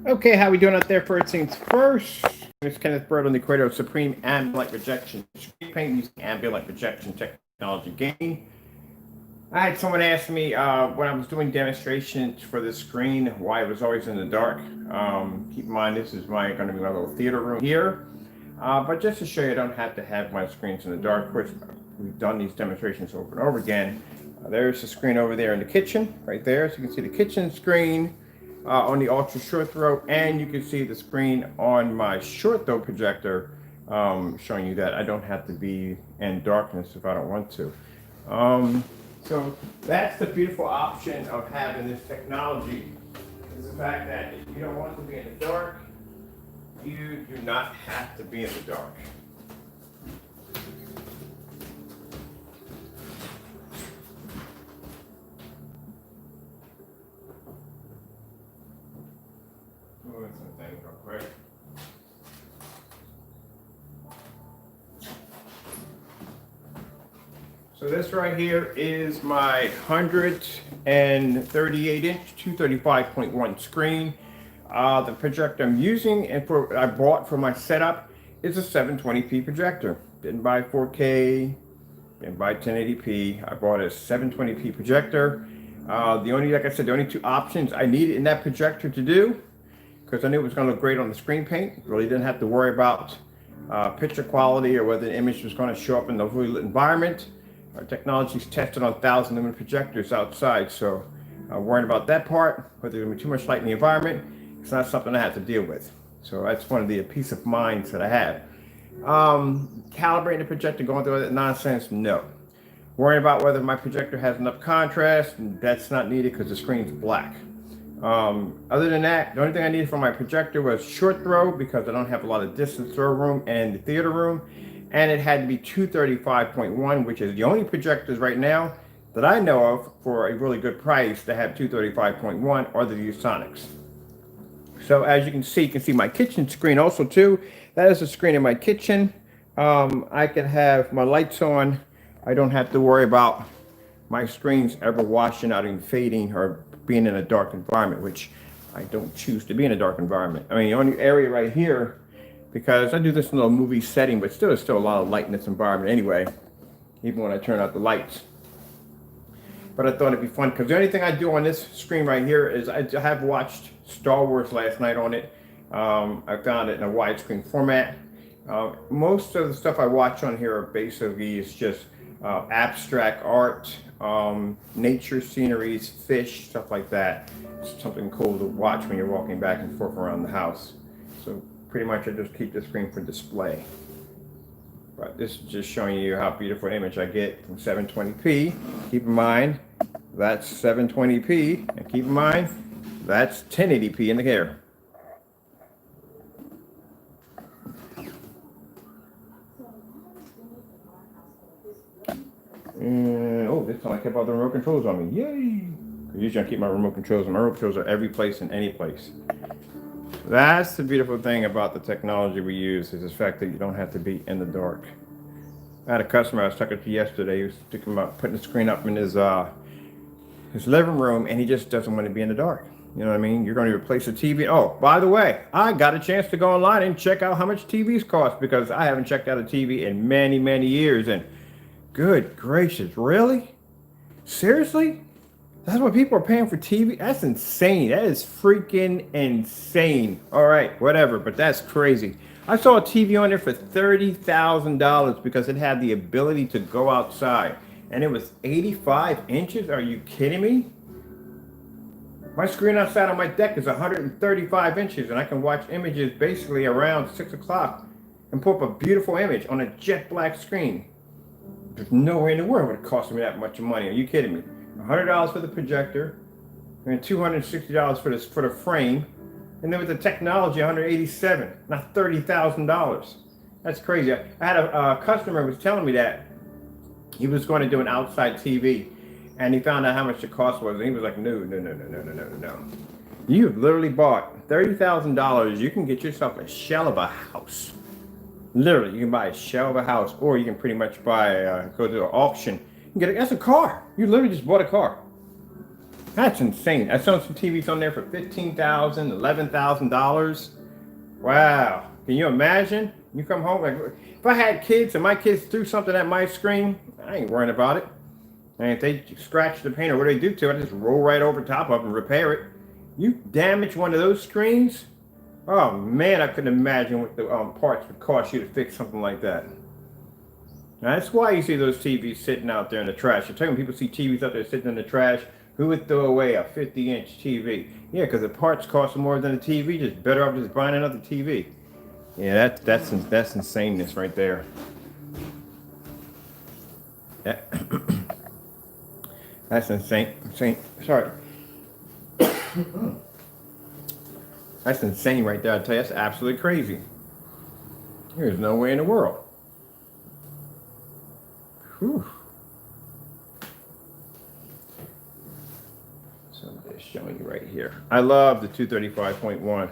Okay, how we doing out there? First things first, it's Kenneth Bird on the creator of Supreme Ambient Light Projection Screen Paint using Ambient Light Projection Technology Gain. I had someone ask me when I was doing demonstrations for this screen why it was always in the dark. Keep in mind this is going to be my little theater room here. But just to show you, I don't have to have my screens in the dark. Of course, we've done these demonstrations over and over again. There's the screen over there in the kitchen, right there. So you can see the kitchen screen on the ultra short throw, and you can see the screen on my short throw projector, showing you that I don't have to be in darkness if I don't want to. So that's the beautiful option of having this technology, is the fact that if you don't want to be in the dark, you do not have to be in the dark. Moving some things real quick. So this right here is my 138-inch 235.1 screen. The projector I'm using and I bought for my setup is a 720p projector. Didn't buy 4K, didn't buy 1080p. I bought a 720p projector. Like I said, the only two options I needed in that projector to do, because I knew it was going to look great on the screen paint. Really didn't have to worry about picture quality or whether the image was going to show up in the fully lit environment. Our technology's tested on 1,000 lumen projectors outside, so worrying about that part, whether there's going to be too much light in the environment, it's not something I have to deal with. So that's one of the peace of minds that I have. Calibrating the projector, going through all that nonsense, no. Worrying about whether my projector has enough contrast, that's not needed because the screen's black. Other than that, the only thing I needed for my projector was short throw because I don't have a lot of distance throw room in the theater room. And it had to be 235.1, which is the only projectors right now that I know of for a really good price that have 235.1 are the Viewsonics. So as you can see my kitchen screen also too. That is the screen in my kitchen. I can have my lights on. I don't have to worry about my screens ever washing out and fading or being in a dark environment, which I don't choose to be in a dark environment. I mean, the only area right here, because I do this in a little movie setting, but there's still a lot of light in this environment anyway, even when I turn out the lights. But I thought it'd be fun, because the only thing I do on this screen right here is I have watched Star Wars last night on it. I found it in a widescreen format. Most of the stuff I watch on here are basically is just abstract art, nature sceneries, fish, stuff like that. It's something cool to watch when you're walking back and forth around the house. So pretty much I just keep the screen for display. But this is just showing you how beautiful an image I get from 720p. Keep in mind, that's 720p. And keep in mind, that's 1080p in the air. And, oh, this time I kept all the remote controls on me. Yay! Because usually I keep my remote controls, and my remote controls are every place and any place. That's the beautiful thing about the technology we use, is the fact that you don't have to be in the dark. I had a customer I was talking to yesterday. He was thinking about putting the screen up in his living room, and he just doesn't want to be in the dark. You know what I mean? You're going to replace the TV. Oh, by the way, I got a chance to go online and check out how much TVs cost, because I haven't checked out a TV in many, many years. And good gracious, really? Seriously? That's what people are paying for TV? That's insane. That is freaking insane. All right, whatever, but that's crazy. I saw a TV on there for $30,000 because it had the ability to go outside. And it was 85 inches? Are you kidding me? My screen outside on my deck is 135 inches, and I can watch images basically around 6 o'clock and pull up a beautiful image on a jet black screen. There's nowhere in the world would it cost me that much money. Are you kidding me? $100 for the projector, and $260 for the frame, and then with the technology, $187, not $30,000. That's crazy. I had a customer who was telling me that he was going to do an outside TV, and he found out how much the cost was, and he was like, no. You've literally bought $30,000. You can get yourself a shell of a house. Literally, you can buy a shell of a house, or you can pretty much buy, go to an auction. That's a car. You literally just bought a car. That's insane. I saw some TVs on there for $15,000, $11,000. Wow. Can you imagine? You come home, like, if I had kids and my kids threw something at my screen, I ain't worrying about it. And if they scratch the paint or what do they do to it, I just roll right over top of it and repair it. You damage one of those screens? Oh man, I couldn't imagine what the parts would cost you to fix something like that. Now, that's why you see those TVs sitting out there in the trash. I tell you, when people see TVs out there sitting in the trash, who would throw away a 50-inch TV? Yeah, because the parts cost more than a TV. Just better off just buying another TV. Yeah, that's insaneness right there. Yeah. That's insane. Sorry. That's insane right there. I tell you, that's absolutely crazy. There's no way in the world. Whew. So I'm just showing you right here. I love the 235.1.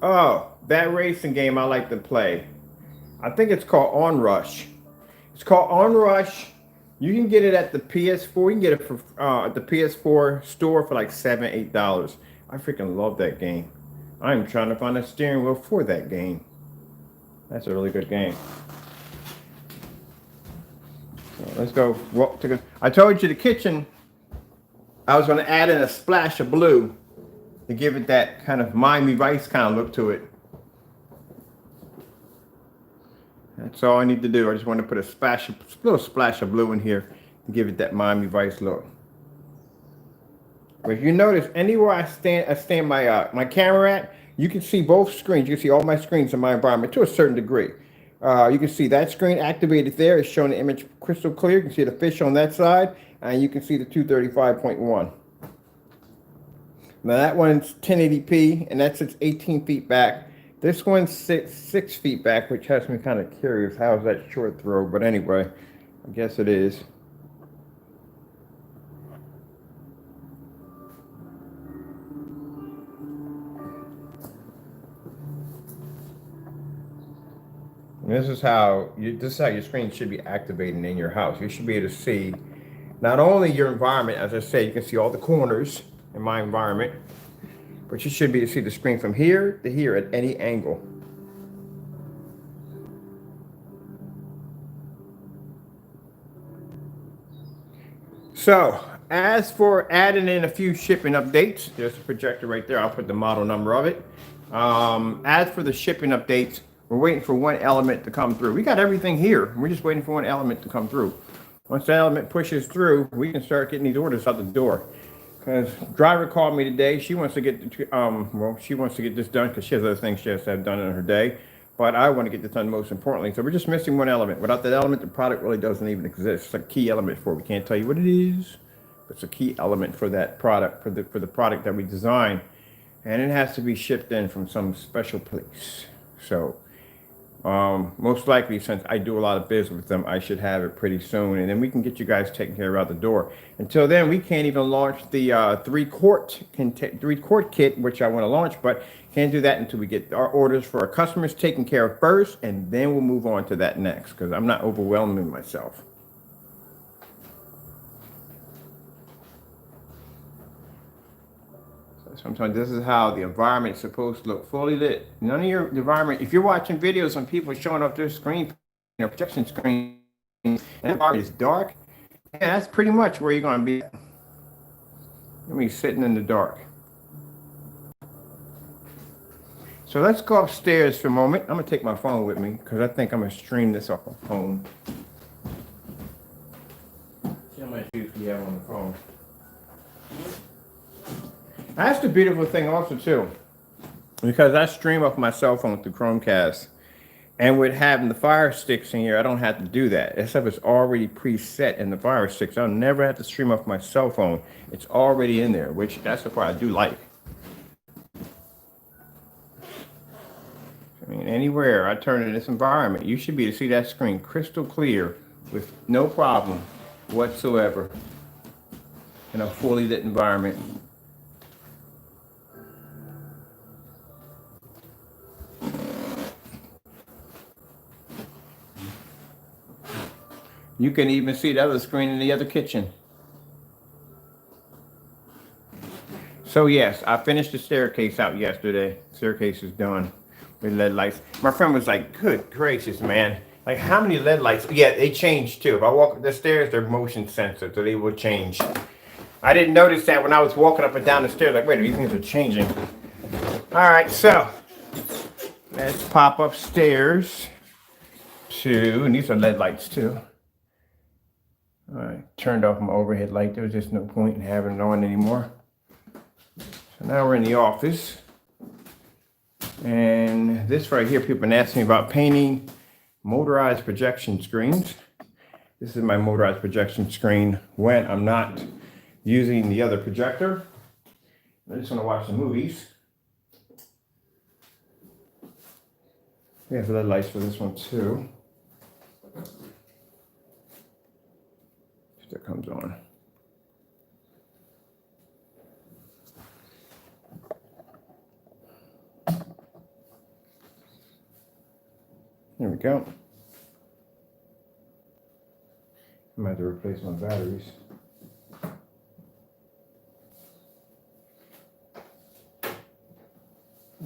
Oh, that racing game I like to play. I think it's called Onrush. It's called Onrush. You can get it at the PS4. You can get it for at the PS4 store for like $7, $8. I freaking love that game. I'm trying to find a steering wheel for that game. That's a really good game. So let's go walk to. I told you the kitchen. I was going to add in a splash of blue to give it that kind of Miami Vice kind of look to it. That's all I need to do. I just want to put a little splash of blue in here to give it that Miami Vice look. But if you notice, anywhere I stand my camera at, you can see both screens. You can see all my screens in my environment to a certain degree. You can see that screen activated there. It's showing the image crystal clear. You can see the fish on that side, and you can see the 235.1. Now that one's 1080p, and that sits 18 feet back. This one sits 6 feet back, which has me kind of curious. How is that short throw? But anyway, I guess it is. And this is how your screen should be activating in your house. You should be able to see not only your environment, as I said, you can see all the corners in my environment, but you should be able to see the screen from here to here at any angle. So, as for adding in a few shipping updates, there's a projector right there. I'll put the model number of it. As for the shipping updates, we're waiting for one element to come through. We got everything here. We're just waiting for one element to come through. Once that element pushes through, we can start getting these orders out the door. Because driver called me today. She wants to get she wants to get this done because she has other things she has to have done in her day. But I want to get this done most importantly. So we're just missing one element. Without that element, the product really doesn't even exist. It's a key element for it. We can't tell you what it is, but it's a key element for that product, for the product that we design. And it has to be shipped in from some special place. So most likely, since I do a lot of business with them, I should have it pretty soon, and then we can get you guys taken care of out the door. Until then, we can't even launch the 3 quart kit, which I want to launch, but can't do that until we get our orders for our customers taken care of first, and then we'll move on to that next, because I'm not overwhelming myself. Sometimes this is how the environment is supposed to look, fully lit. None of your environment, if you're watching videos on people showing off their screen, projection screen, and the environment is dark, yeah, that's pretty much where you're going to be. You're going to be sitting in the dark. So let's go upstairs for a moment. I'm going to take my phone with me because I think I'm going to stream this off my phone. See how much use we have on the phone. That's the beautiful thing also too, because I stream off my cell phone through Chromecast, and with having the Fire Sticks in here, I don't have to do that. That stuff is already preset in the Fire Sticks. I'll never have to stream off my cell phone. It's already in there, which that's the part I do like. I mean, anywhere I turn in this environment, you should be able to see that screen crystal clear with no problem whatsoever in a fully lit environment. You can even see the other screen in the other kitchen. So yes, I finished the staircase out yesterday. Staircase is done with LED lights. My friend was like, good gracious, man. Like, how many LED lights? Yeah, they changed too. If I walk up the stairs, they're motion sensor, so they will change. I didn't notice that when I was walking up and down the stairs. Like, wait, these things are changing. All right, so let's pop upstairs to, and these are LED lights too. All right, turned off my overhead light. There was just no point in having it on anymore. So now we're in the office. And this right here, people have been asking me about painting motorized projection screens. This is my motorized projection screen when I'm not using the other projector. I just want to watch the movies. We have LED lights for this one too. If that comes on. There we go. I might have to replace my batteries.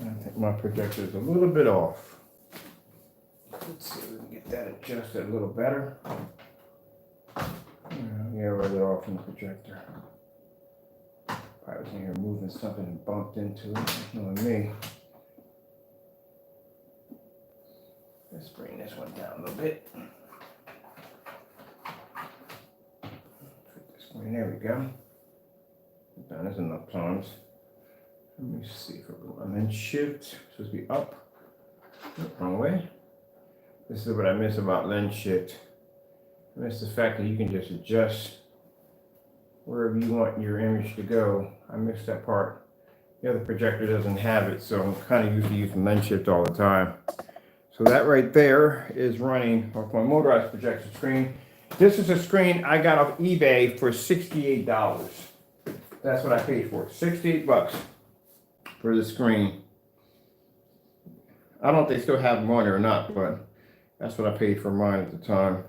I think my projector is a little bit off. Let's see if we can get that adjusted a little better. Yeah, right there off from the projector. Probably was in here moving something and bumped into it. Knowing me. Let's bring this one down a little bit. There we go. That is enough times. Let me see if I go and then shift. Supposed to be up. Wrong way. This is what I miss about lens shift. I miss the fact that you can just adjust wherever you want your image to go. I miss that part. The other projector doesn't have it, so I'm kind of used to using lens shift all the time. So that right there is running off my motorized projection screen. This is a screen I got off eBay for $68. That's what I paid for, 68 bucks for the screen. I don't know if they still have them on there or not, but that's what I paid for mine at the time.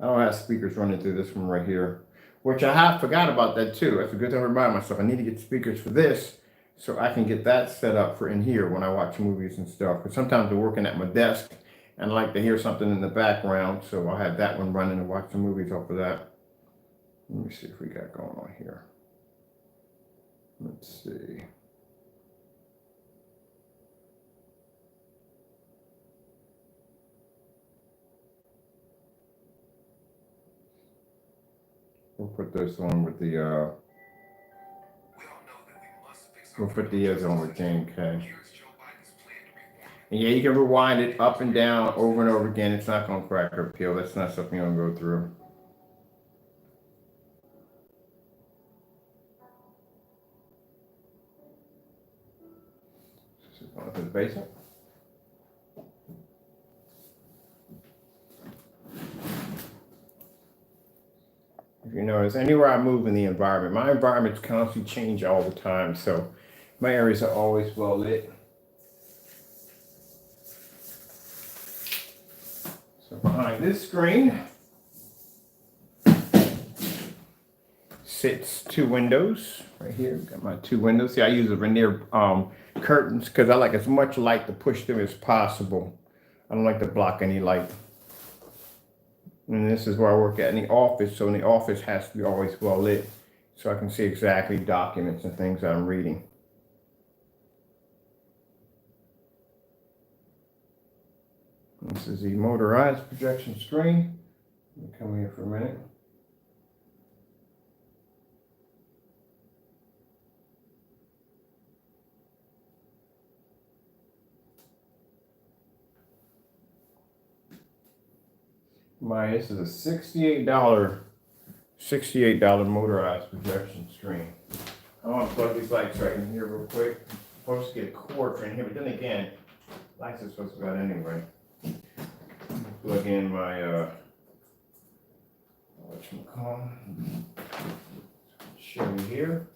I don't have speakers running through this one right here, which I have forgot about that too. That's a good thing to remind myself. I need to get speakers for this so I can get that set up for in here when I watch movies and stuff. Because sometimes I'm working at my desk and I like to hear something in the background, so I'll have that one running and watch the movies off of that. Let me see if we got going on here. Let's see. We'll put this on with the, we'll put the ears on with Jane K. And yeah, you can rewind it up and down over and over again. It's not going to crack or peel. That's not something you're going to go through. So going to the basement. If you notice, anywhere I move in the environment, my environments constantly change all the time. So my areas are always well lit. So behind this screen sits two windows right here. Got my two windows. See, I use the veneer curtains because I like as much light to push through as possible. I don't like to block any light. And this is where I work at in the office. So in the office has to be always well lit so I can see exactly documents and things that I'm reading. This is the motorized projection screen. Let me come here for a minute. This is a $68 motorized projection screen. I want to plug these lights right in here real quick. I'm supposed to get a cord for in here, but then again, lights are supposed to go out anyway. Plug in my whatchamacallit, show you here.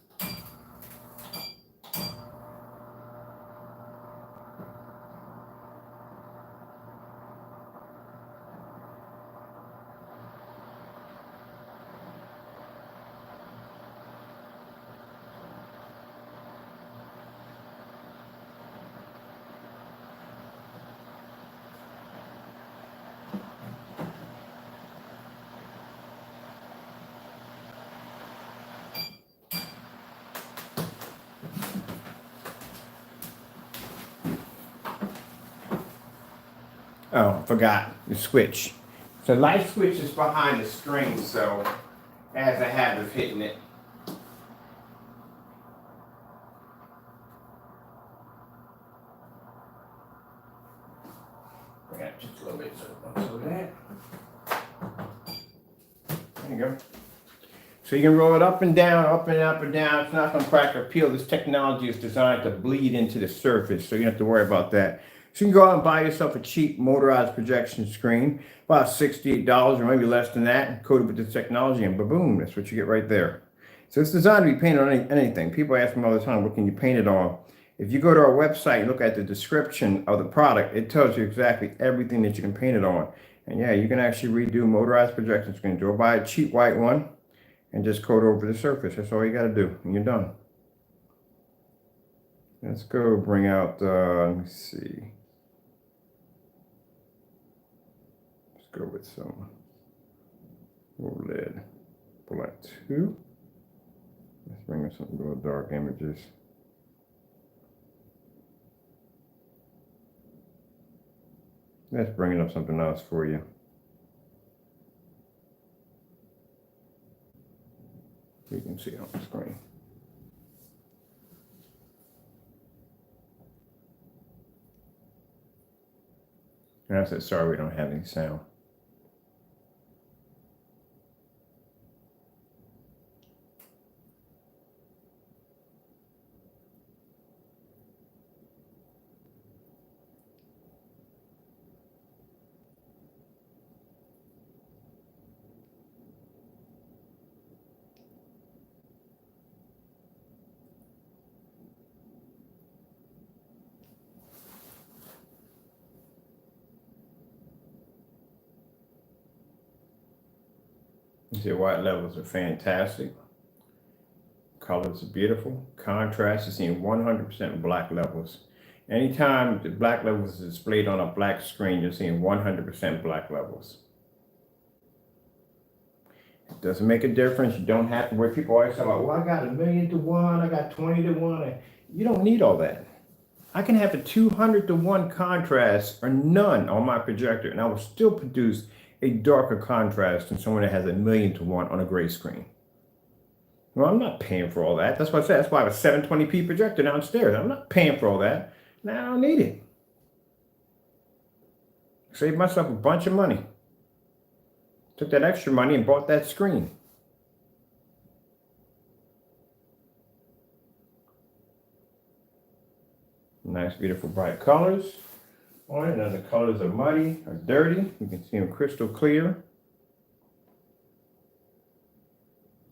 Oh, I forgot the switch. So light switch is behind the screen, so as I have of hitting it. Bring it just a little bit so that. There you go. So you can roll it up and down, up and up and down. It's not going to crack or peel. This technology is designed to bleed into the surface, so you don't have to worry about that. So you can go out and buy yourself a cheap motorized projection screen, about $68 or maybe less than that, coated with this technology, and boom, that's what you get right there. So it's designed to be painted on anything. People ask me all the time, what can you paint it on? If you go to our website and look at the description of the product, it tells you exactly everything that you can paint it on. And yeah, you can actually redo motorized projection screens. Or buy a cheap white one and just coat over the surface. That's all you got to do, and you're done. Let's go bring out, let me see. Let's go with some OLED. Black 2. Let's bring in some real dark images. Let's bring up something else for you. You can see it on the screen. And I said, sorry, we don't have any sound. You see, white levels are fantastic. Colors are beautiful. Contrast is seeing 100% black levels. Anytime the black levels is displayed on a black screen, you're seeing 100% black levels. It doesn't make a difference. You don't have to worry. People always talk about, well, I got 1,000,000 to 1, I got 20 to 1. You don't need all that. I can have a 200 to 1 contrast or none on my projector, and I will still produce a darker contrast than someone that has 1,000,000 to 1 on a gray screen. Well, I'm not paying for all that. That's why I said, that's why I have a 720p projector downstairs. I'm not paying for all that. Now I don't need it. Saved myself a bunch of money. Took that extra money and bought that screen. Nice, beautiful, bright colors. All right, now the colors are muddy or dirty. You can see them crystal clear.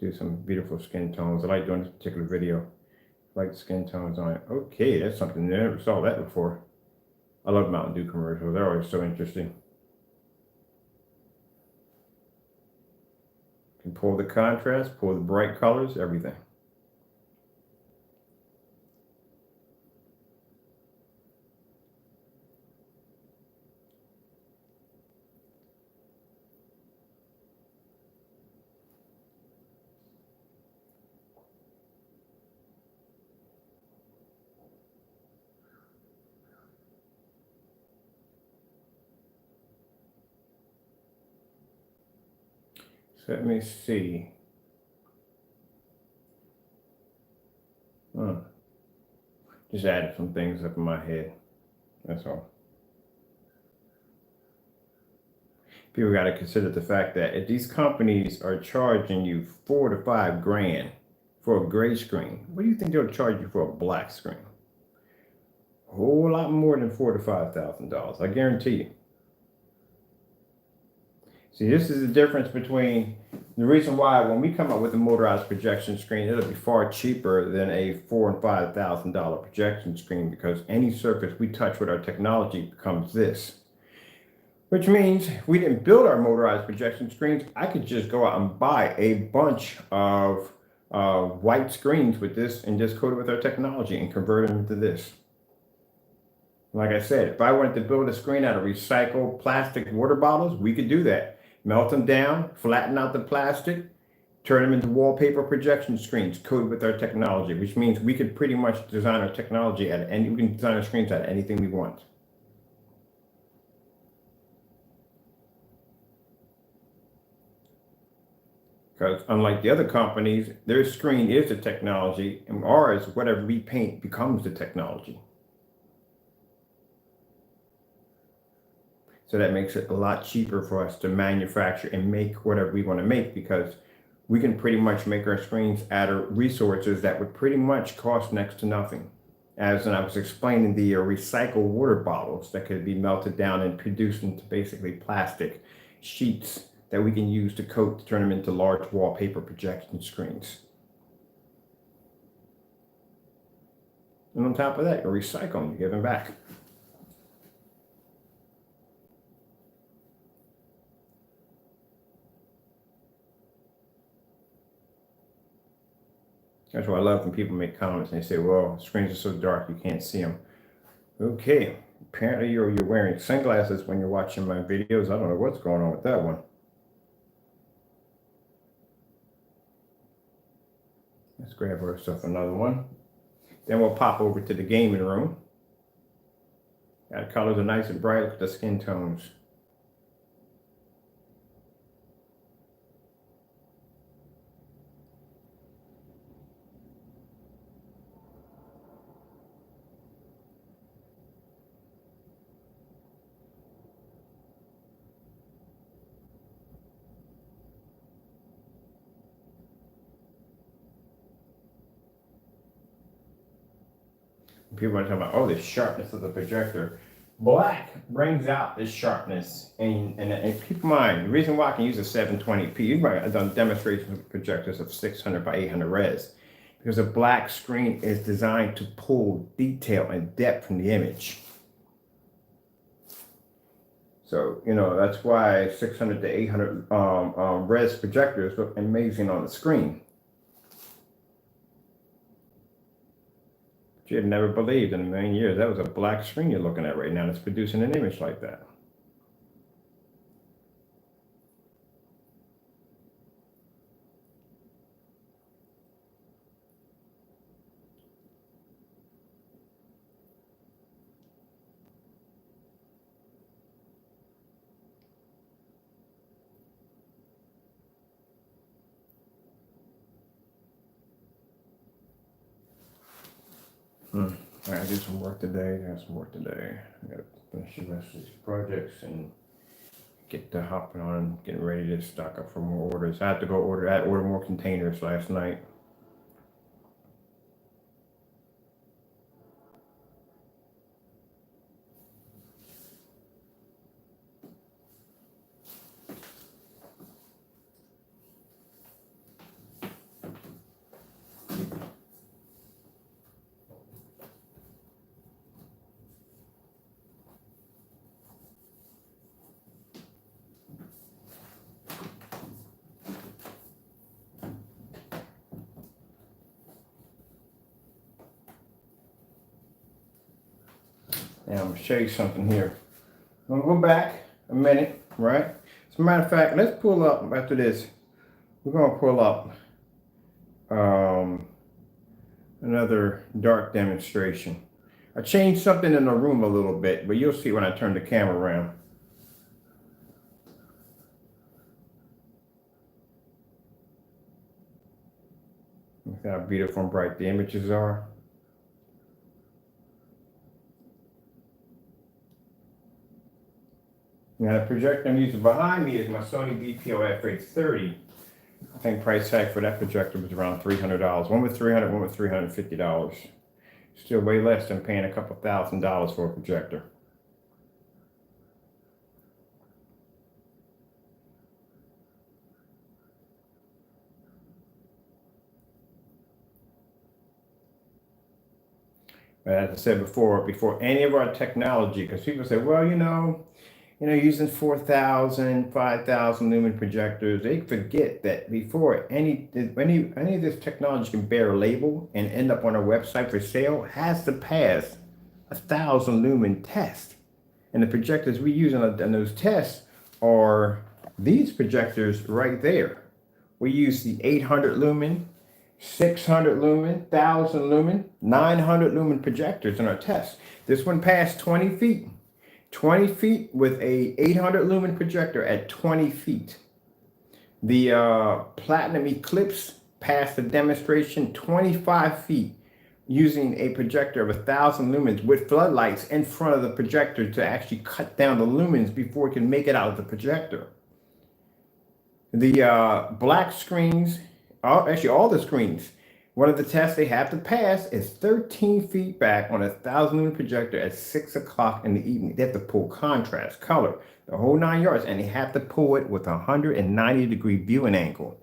Do some beautiful skin tones. I like doing this particular video. Light skin tones on it. Okay, that's something new. I never saw that before. I love Mountain Dew commercials. They're always so interesting. You can pull the contrast, pull the bright colors, everything. Let me see. Just added some things up in my head. That's all. People got to consider the fact that if these companies are charging you $4 to $5 grand for a gray screen, what do you think they'll charge you for a black screen? A whole lot more than $4,000 to $5,000. I guarantee you. See, this is the difference between the reason why when we come up with a motorized projection screen, it'll be far cheaper than a $4,000 and $5,000 projection screen, because any surface we touch with our technology becomes this. Which means if we didn't build our motorized projection screens, I could just go out and buy a bunch of white screens with this and just coat it with our technology and convert them into this. Like I said, if I wanted to build a screen out of recycled plastic water bottles, we could do that. Melt them down, flatten out the plastic, turn them into wallpaper projection screens coated with our technology, which means we could pretty much design our technology we can design our screens out of anything we want. Because unlike the other companies, their screen is the technology, and ours, whatever we paint becomes the technology. So that makes it a lot cheaper for us to manufacture and make whatever we want to make, because we can pretty much make our screens out of resources that would pretty much cost next to nothing. As I was explaining, the recycled water bottles that could be melted down and produced into basically plastic sheets that we can use to coat to turn them into large wallpaper projection screens. And on top of that, you're recycling, you're giving back. That's why I love when people make comments and they say, well, screens are so dark you can't see them. Okay, apparently you're wearing sunglasses when you're watching my videos. I don't know what's going on with that one. Let's grab ourselves another one. Then we'll pop over to the gaming room. The colors are nice and bright. Look at the skin tones. People are talking about, oh, the sharpness of the projector. Black brings out this sharpness. And keep in mind, the reason why I can use a 720p, you might have done demonstrations with projectors of 600 by 800 res, because a black screen is designed to pull detail and depth from the image. So, you know, that's why 600 to 800 res projectors look amazing on the screen. You'd never believed in a million years that was a black screen you're looking at right now that's producing an image like that. I gotta do some work today. I got some work today. I gotta finish the rest of these projects and get to hopping on, getting ready to stock up for more orders. I had to go order more containers last night. Now I'm gonna show you something here. I'm gonna go back a minute, right? As a matter of fact, let's pull up after this. We're gonna pull up another dark demonstration. I changed something in the room a little bit, but you'll see when I turn the camera around. Look how beautiful and bright the images are. Now the projector I'm using behind me is my Sony BPO FH30. I think price tag for that projector was around $300. One with $300, one with $350. Still way less than paying a couple $1,000s for a projector. But as I said before any of our technology, because people say, well, using 4,000, 5,000 lumen projectors, they forget that before any of this technology can bear a label and end up on a website for sale, has to pass 1,000 lumen test. And the projectors we use on those tests are these projectors right there. We use the 800 lumen, 600 lumen, 1,000 lumen, 900 lumen projectors in our tests. This one passed 20 feet. 20 feet with a 800 lumen projector at 20 feet. The Platinum Eclipse passed the demonstration 25 feet using a projector of 1,000 lumens with floodlights in front of the projector to actually cut down the lumens before it can make it out of the projector. The black screens, actually all the screens, one of the tests they have to pass is 13 feet back on a 1,000 lumen projector at 6 o'clock in the evening. They have to pull contrast, color, the whole 9 yards, and they have to pull it with a 190-degree viewing angle.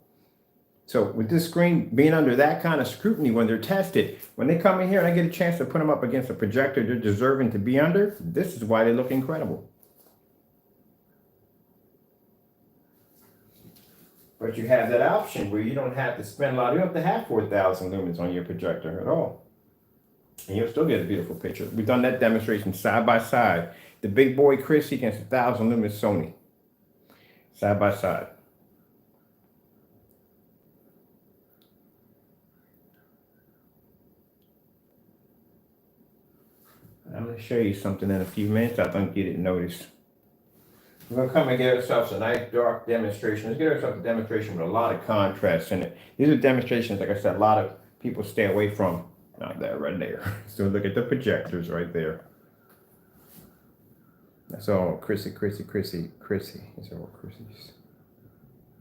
So with this screen being under that kind of scrutiny when they're tested, when they come in here and I get a chance to put them up against a projector they're deserving to be under, this is why they look incredible. But you have that option where you don't have to spend a lot. You don't have to have 4,000 lumens on your projector at all. And you'll still get a beautiful picture. We've done that demonstration side by side. The big boy Chrissy against 1,000 lumens Sony. Side by side. I'm going to show you something in a few minutes. I think you didn't notice. We're going to come and get ourselves a nice dark demonstration. Let's get ourselves a demonstration with a lot of contrast in it. These are demonstrations, like I said, a lot of people stay away from. Not that right there. So look at the projectors right there. That's all Chrissy. It's all Chrissy's.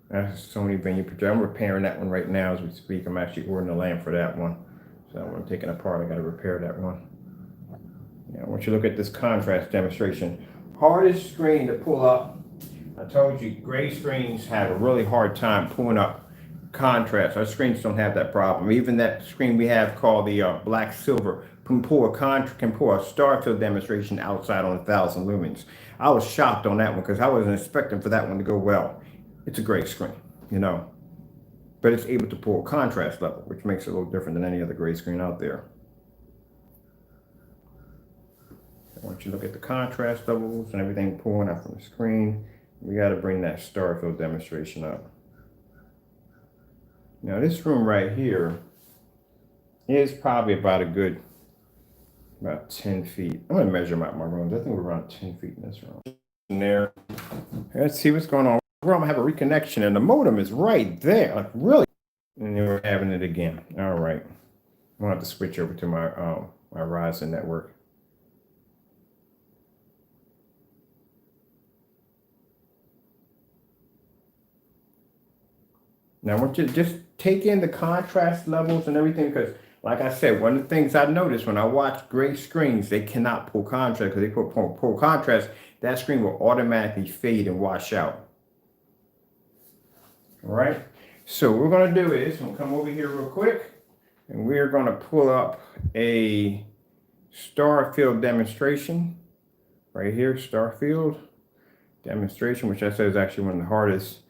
That's a Sony venue projector. I'm repairing that one right now as we speak. I'm actually ordering a lamp for that one. So when I'm taking it apart, I got to repair that one. Yeah, I want you to look at this contrast demonstration. Hardest screen to pull up. I told you gray screens have a really hard time pulling up contrast. Our screens don't have that problem. Even that screen we have called the black silver can pull a star field demonstration outside on 1,000 lumens. I was shocked on that one because I wasn't expecting for that one to go well. It's a great screen, you know, but it's able to pull a contrast level, which makes it a little different than any other gray screen out there. I want you to look at the contrast levels and everything pulling out from the screen. We got to bring that star field demonstration up. Now this room right here is probably about 10 feet. I'm going to measure out my rooms. I think we're around 10 feet in this room. In there. Let's see what's going on. We're going to have a reconnection and the modem is right there. Like really. And then we're having it again. All right. I'm going to have to switch over to my Verizon network. Now I want you to just take in the contrast levels and everything because, like I said, one of the things I noticed when I watch gray screens, they cannot pull contrast because they pull contrast, that screen will automatically fade and wash out. All right, so what we're going to do is, we'll come over here real quick and we're going to pull up a star field demonstration right here, star field demonstration, which I said is actually one of the hardest.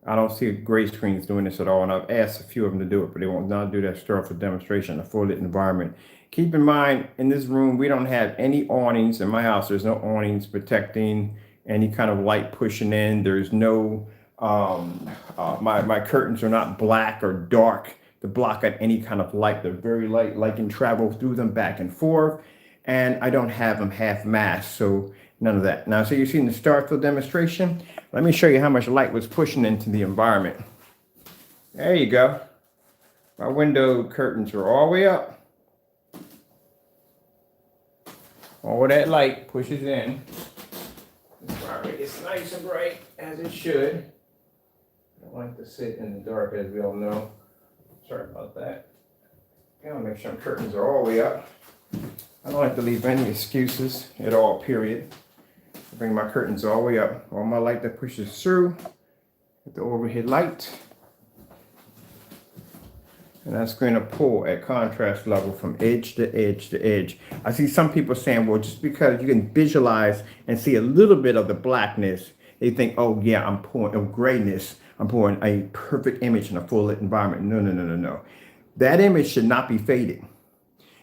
I don't see gray screens doing this at all, and I've asked a few of them to do it, but they won't not do that star field demonstration in a full lit environment. Keep in mind, in this room, we don't have any awnings. In my house, there's no awnings protecting any kind of light pushing in. There's no, my curtains are not black or dark to block out any kind of light. They're very light, light can travel through them back and forth, and I don't have them half mast, so none of that. Now, so you've seen the star field demonstration. Let me show you how much light was pushing into the environment. There you go. My window curtains are all the way up. All that light pushes in. This environment gets nice and bright, as it should. I don't like to sit in the dark, as we all know. Sorry about that. Gotta make sure my curtains are all the way up. I don't like to leave any excuses at all, period. Bring my curtains all the way up. All my light that pushes through with the overhead light. And that's going to pull at contrast level from edge to edge to edge. I see some people saying, well, just because you can visualize and see a little bit of the blackness, they think, oh yeah, I'm pulling of grayness. I'm pulling a perfect image in a full lit environment. No. That image should not be faded.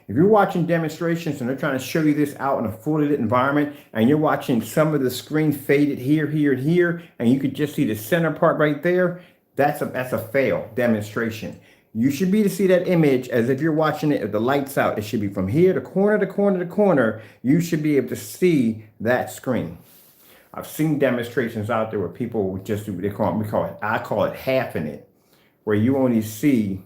If you're watching demonstrations and they're trying to show you this out in a fully lit environment and you're watching some of the screen faded here, and here, and you could just see the center part right there, that's a fail demonstration. You should be to see that image as if you're watching it with the lights out. It should be from here to corner to corner to corner. You should be able to see that screen. I've seen demonstrations out there where people would just do, I call it halving it, where you only see,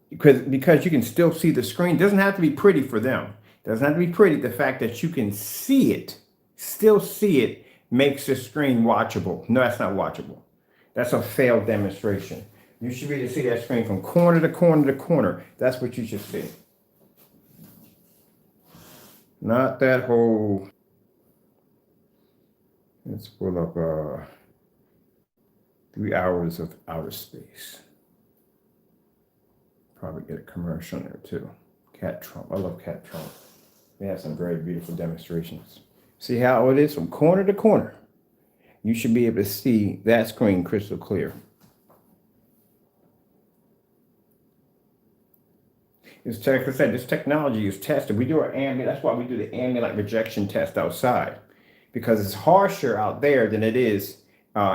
because you can still see the screen. It doesn't have to be pretty for them. It doesn't have to be pretty. The fact that you can see it, still see it, makes the screen watchable. No, that's not watchable. That's a failed demonstration. You should be able to see that screen from corner to corner to corner. That's what you should see. Not that whole, let's pull up 3 hours of outer space. Probably get a commercial in there too. Cat Trump. I love Cat Trump. They have some very beautiful demonstrations. See how it is from corner to corner? You should be able to see that screen crystal clear. It's like I said, this technology is tested. We do our ambient, that's why we do the ambient light rejection test outside, because it's harsher out there than it is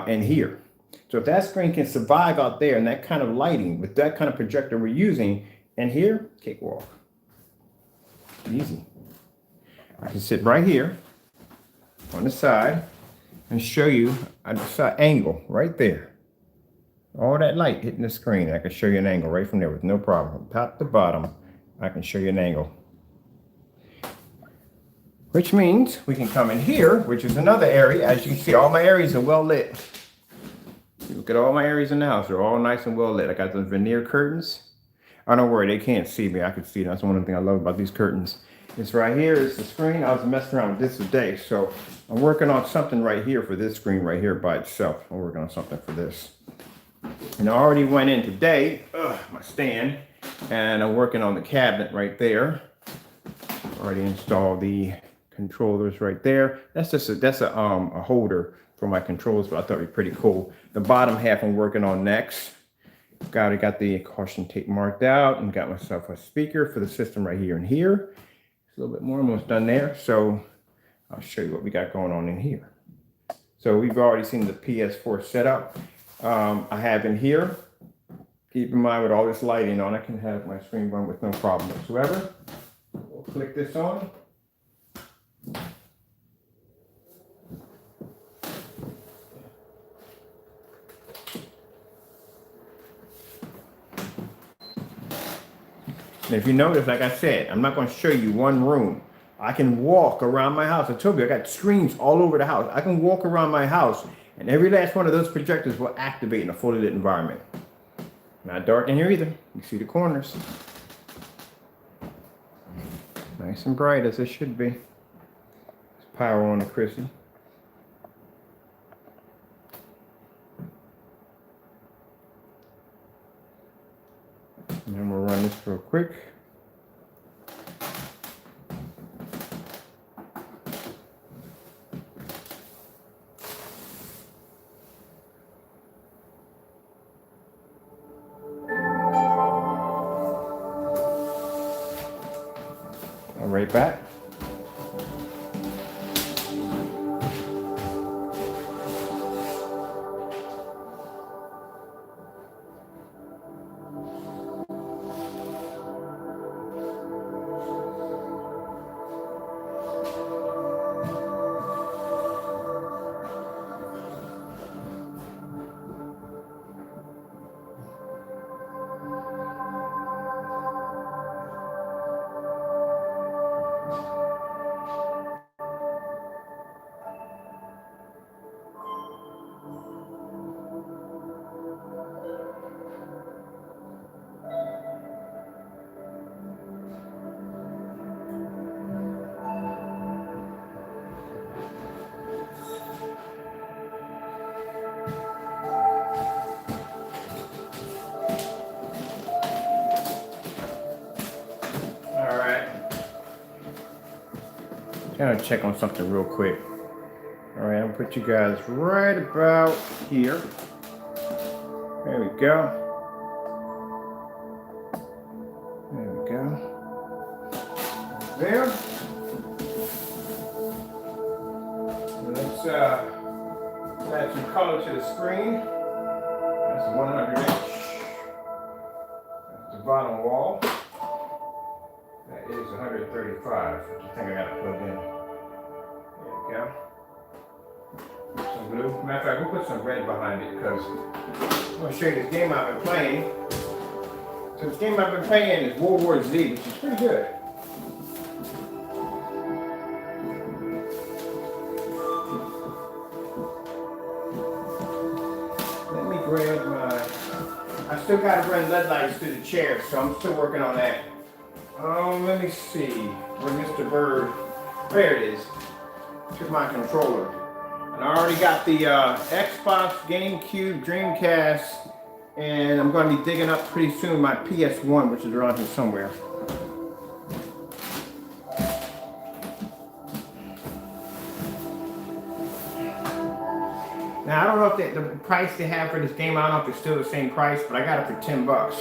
in here. So if that screen can survive out there and that kind of lighting with that kind of projector we're using, and here, cakewalk. Easy. I can sit right here on the side and show you a side angle right there. All that light hitting the screen, I can show you an angle right from there with no problem. From top to bottom, I can show you an angle. Which means we can come in here, which is another area. As you can see, all my areas are well lit. You look at all my areas in the house, they're all nice and well lit. I got those veneer curtains. Oh, don't worry, they can't see me. I can see them. That's one of the things I love about these curtains. This right here is the screen. I was messing around with this today, so I'm working on something right here for this screen right here by itself. I'm working on something for this. And I already went in today, my stand, and I'm working on the cabinet right there. Already installed the controllers right there. That's just a holder for my controllers, but I thought it'd be pretty cool. The bottom half I'm working on next. Got the caution tape marked out and got myself a speaker for the system right here and here. It's a little bit more, almost done there. So I'll show you what we got going on in here. So we've already seen the PS4 setup. I have in here, keep in mind with all this lighting on, I can have my screen run with no problem whatsoever. We'll click this on. And if you notice, like I said, I'm not going to show you one room. I can walk around my house. I told you, I got screens all over the house. I can walk around my house, and every last one of those projectors will activate in a fully lit environment. Not dark in here either. You see the corners. Nice and bright as it should be. There's power on the Chrissy. And then we'll run this real quick. Right back. Gotta check on something real quick. All right, I'll put you guys right about here. There we go. There we go. There. Let's add some color to the screen. That's 100 inch. That's the bottom wall. That is 135. I think I got to plug in. There we go. some blue. Matter of fact, we'll put some red behind it because I'm going to show you this game I've been playing. So this game I've been playing is World War Z, which is pretty good. Let me grab my... I still got to run lead lights through the chair, so I'm still working on that. Let me see. Where Mr. Bird... There it is. Took my controller. And I already got the Xbox, GameCube, Dreamcast, and I'm going to be digging up pretty soon my PS1, which is around here somewhere. Now, I don't know if the price they have for this game, I don't know if it's still the same price, but I got it for 10 bucks.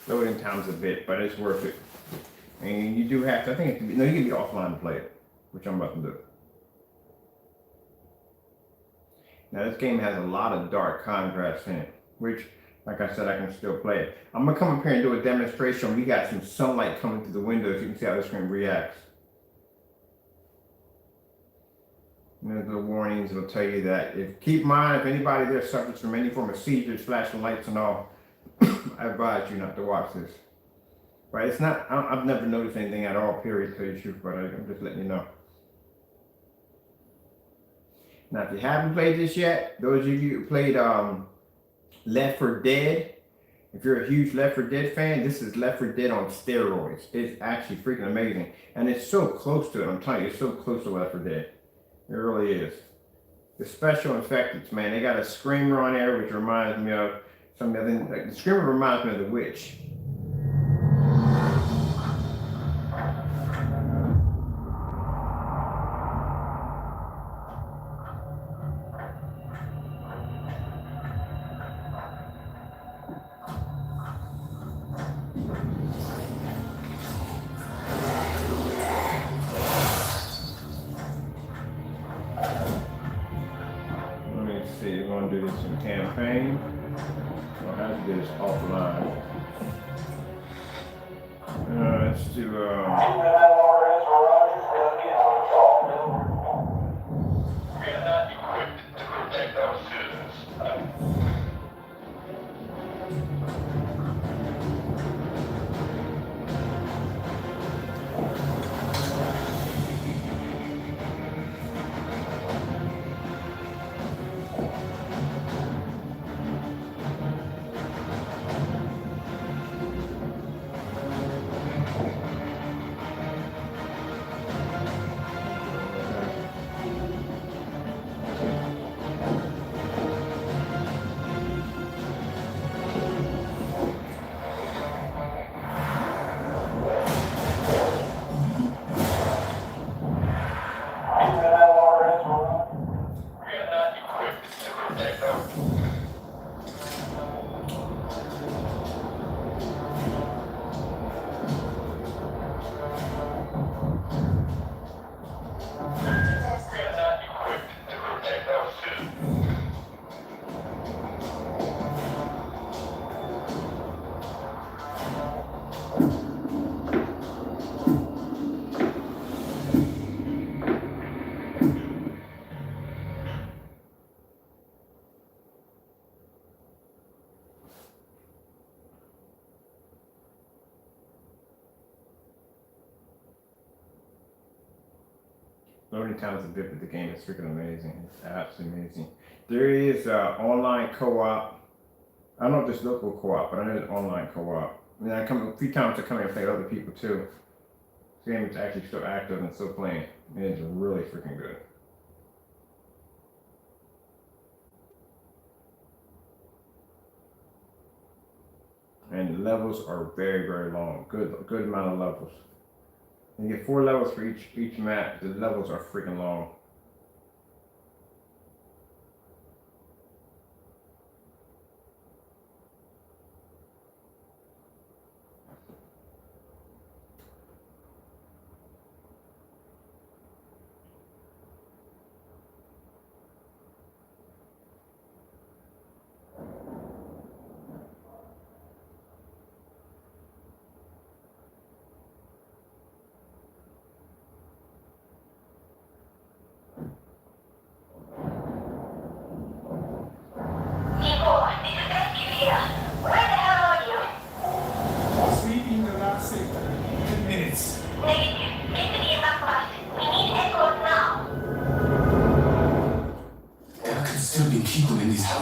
Loading time's a bit, but it's worth it. And you do have to, I think it can be, no, you can be offline to play it, which I'm about to do. Now this game has a lot of dark contrast in it, which, like I said, I can still play it. I'm gonna come up here and do a demonstration. We got some sunlight coming through the windows. You can see how the screen reacts. And there's the warnings that'll tell you that. Keep in mind, if anybody there suffers from any form of seizures, flashing lights and all, I advise you not to watch this. Right? It's not, I've never noticed anything at all, period, to tell you the truth, but I'm just letting you know. Now, if you haven't played this yet, those of you who played Left 4 Dead, if you're a huge Left 4 Dead fan, this is Left 4 Dead on steroids. It's actually freaking amazing. And it's so close to it, I'm telling you, it's so close to Left 4 Dead. It really is. The special effects, man, they got a screamer on there, which reminds me of some of the, like, the screamer reminds me of The Witch. Let me see, we're going to do this in campaign. I'll have to do this offline. Let's do We are not equipped to protect our citizens. Loading times are good, but the game is freaking amazing. It's absolutely amazing. There is online co-op. I don't know if there's local co-op, but I know there's online co-op. I mean, I come a few times to come here and play with other people too. This game is actually still active and still playing. It is really freaking good. And the levels are very, very long. Good amount of levels. You get 4 levels for each map. The levels are freaking long.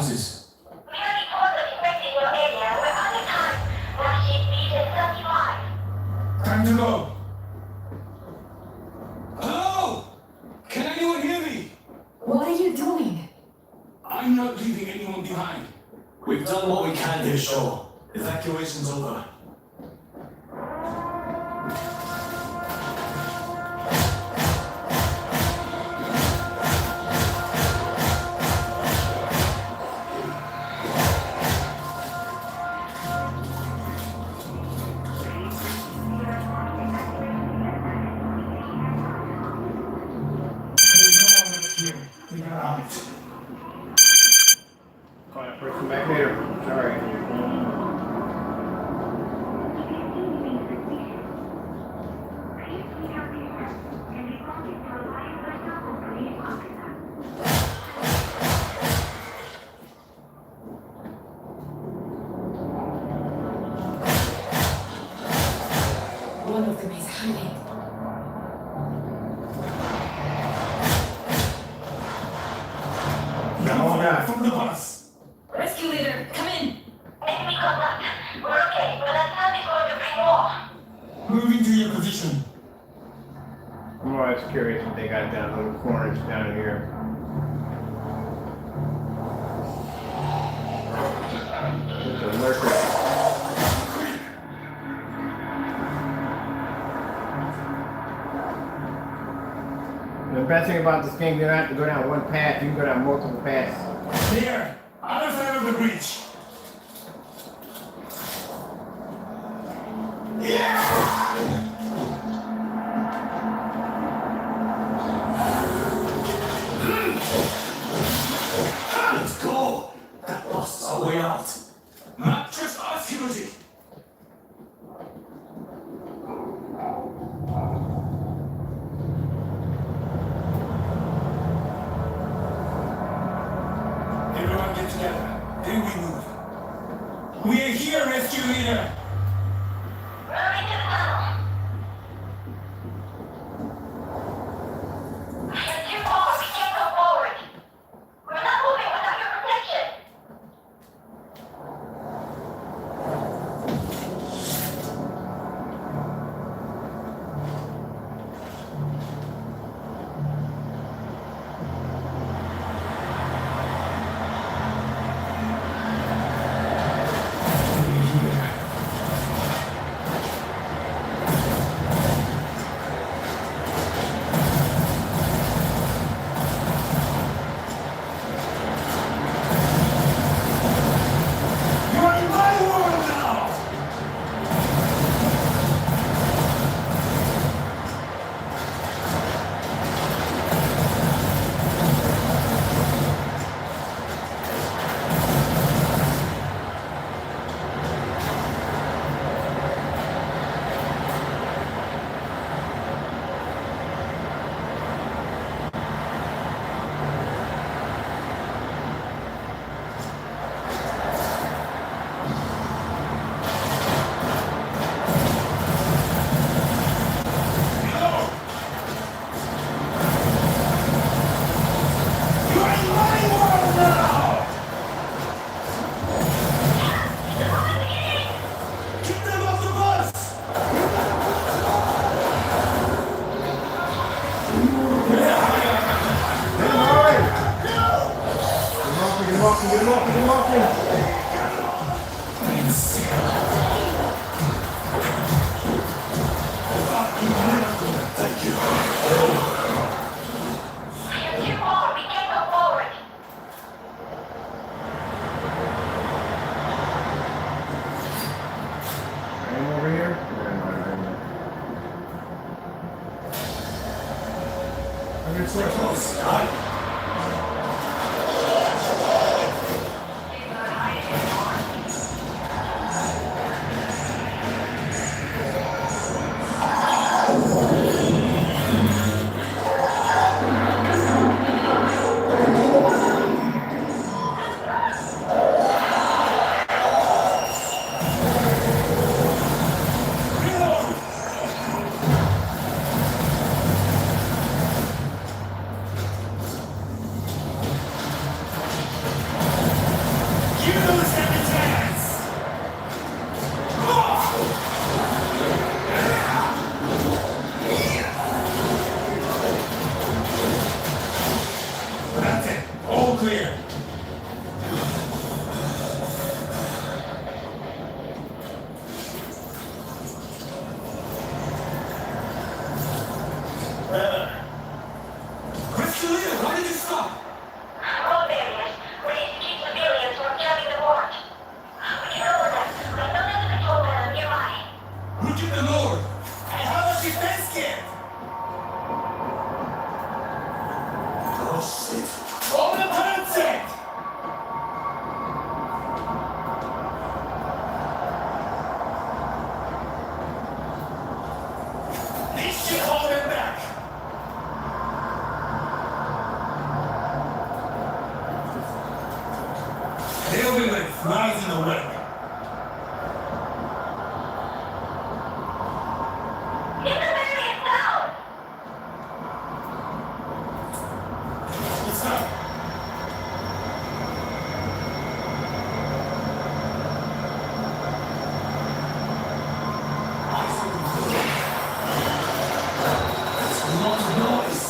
houses. We have reports of infected in your area. We're out of time. Flagship region 35. Time to go. Hello? Can anyone hear me? What are you doing? I'm not leaving anyone behind. We've done what we can here, Shaw. Evacuation's over. We got out. Call that person back later. Sorry. One of them is hiding. From the bus. Rescue leader, come in! Enemy contact. We're okay, but that sound is going to bring more. Moving to your position. I'm always curious what they got down in the corners down here. There's a lurker. The best thing about this game, you don't have to go down one path, you can go down multiple paths. Here, other side of the bridge. Let's go. That busts our way out. Not just us, Timothy. Everyone get together. Then we move. We are here, rescue leader. Moving to the tunnel. You're too far. We can't go forward. We're not moving without your protection. You're in my world now. You're in my world now. Get them off the bus. Get him off me. Thank you. You're too far. We can't go forward. Anyone over here? I'm getting so close. Hi. flies in the web. Get the variant down! Let's go. That's a lot of noise.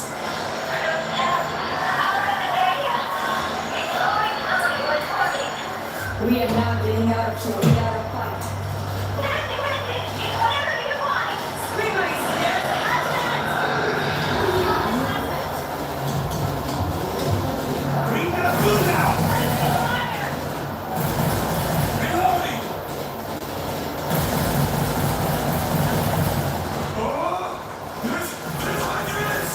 We are not getting out of here without a fight. Screamers, Bring the food out! Reloading! Oh! There's hundreds!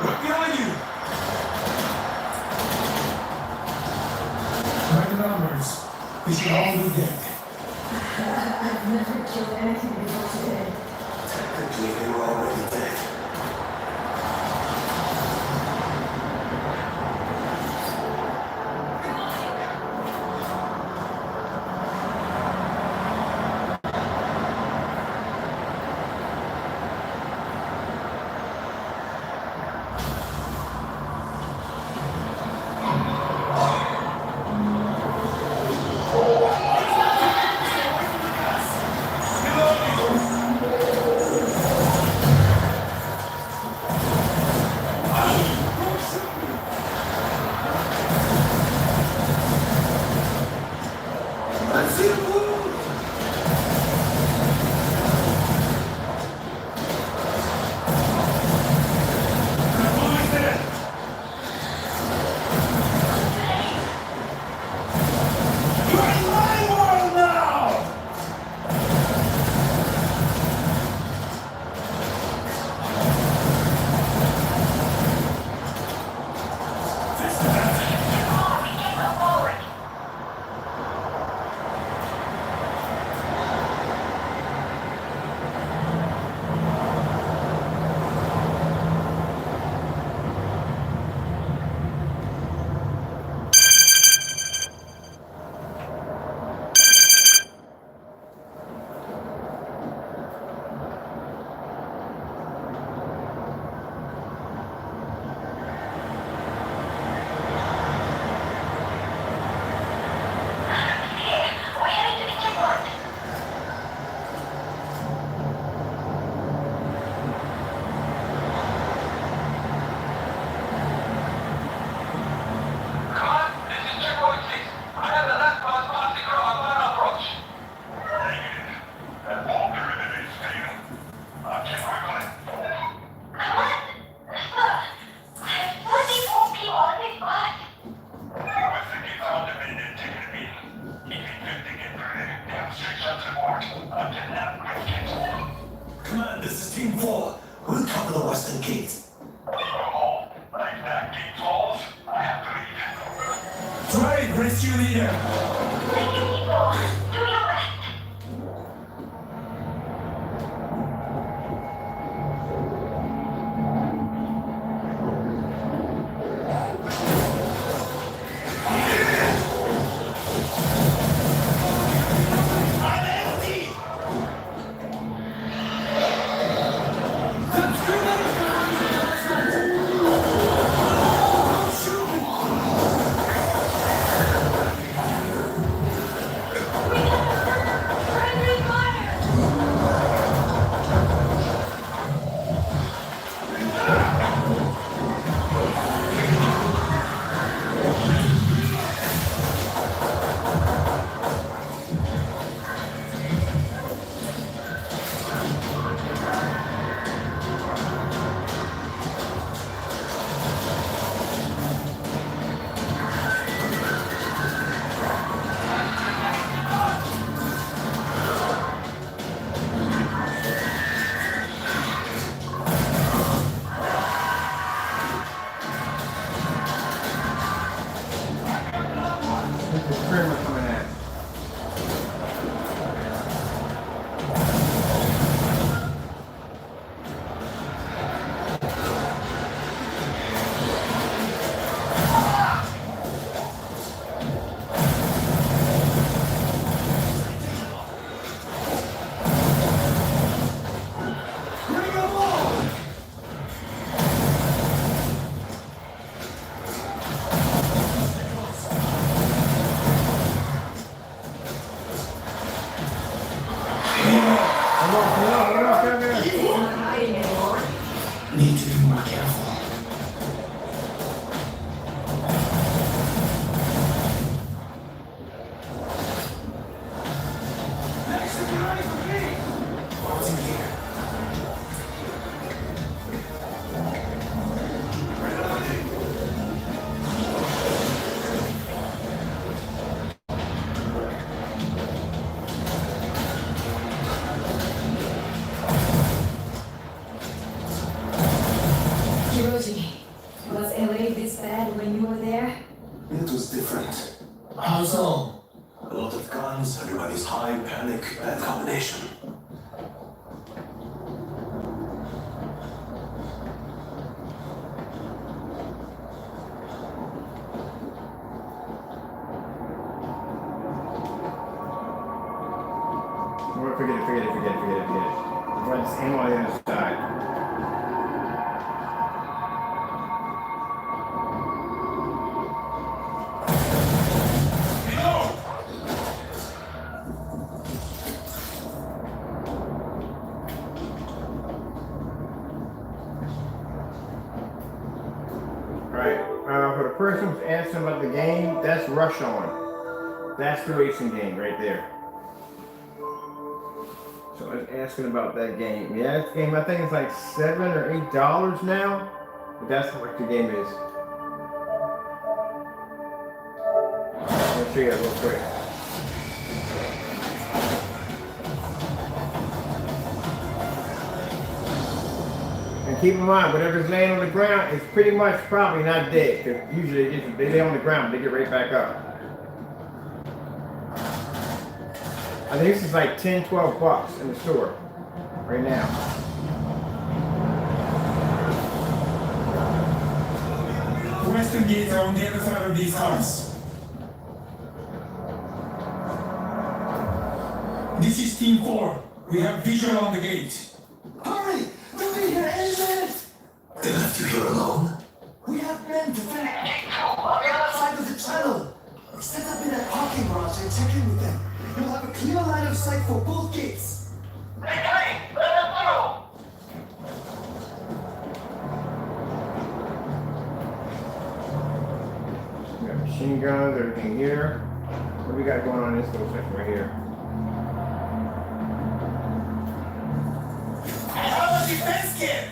Right behind you! Dragon armors. We should all be dead. I've never killed anything before today. Technically, they were already dead. I see a wound! I'm almost there! You're in my world now! Command, this is Team 4. We'll cover the western gate. Oh, like that gate falls, I have to leave. Trade, rescue leader! Do your best. I'm empty! Shoot me! when you were there? It was different. How so? A lot of guns, everybody's high, panic, bad combination. Forget it. Let's just aim on the other side. For the person who's asking about the game, that's Rush On. That's the racing game right there. So I was asking about that game. Yeah, this game I think it's like $7 or $8 now, but that's how much the game is. I'll show you that real quick. And keep in mind, whatever's laying on the ground is pretty much probably not dead. Because usually they lay on the ground, they get right back up. I think this is like $10, $12 in the store right now. Western gates are on the other side of these cars. This is Team 4. We have visual on the gate. Hurry! They'll be here any minute! They left you here alone? We have men to finish on the other side of the tunnel. Set up in that parking garage and check in with them. You'll have a clear line of sight for both gates. Hey, let us We got machine guns, everything here. What do we got going on in this little section right here? How a defense kit!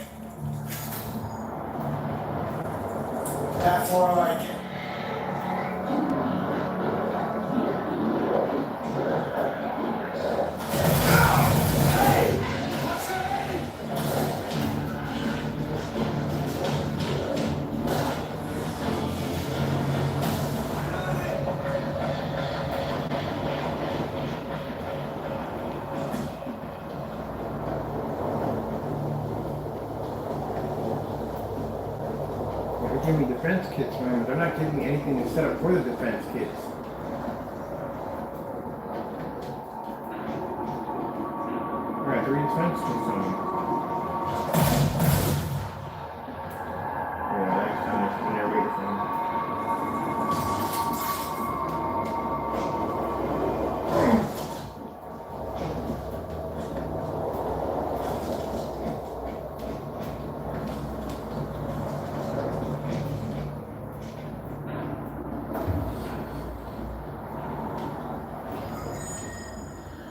That's more like it. They're giving me defense kits, man, but they're not giving me anything to set up for the defense kits. I got 3 defense kits on me. Yeah, that's kind of in there waiting for me.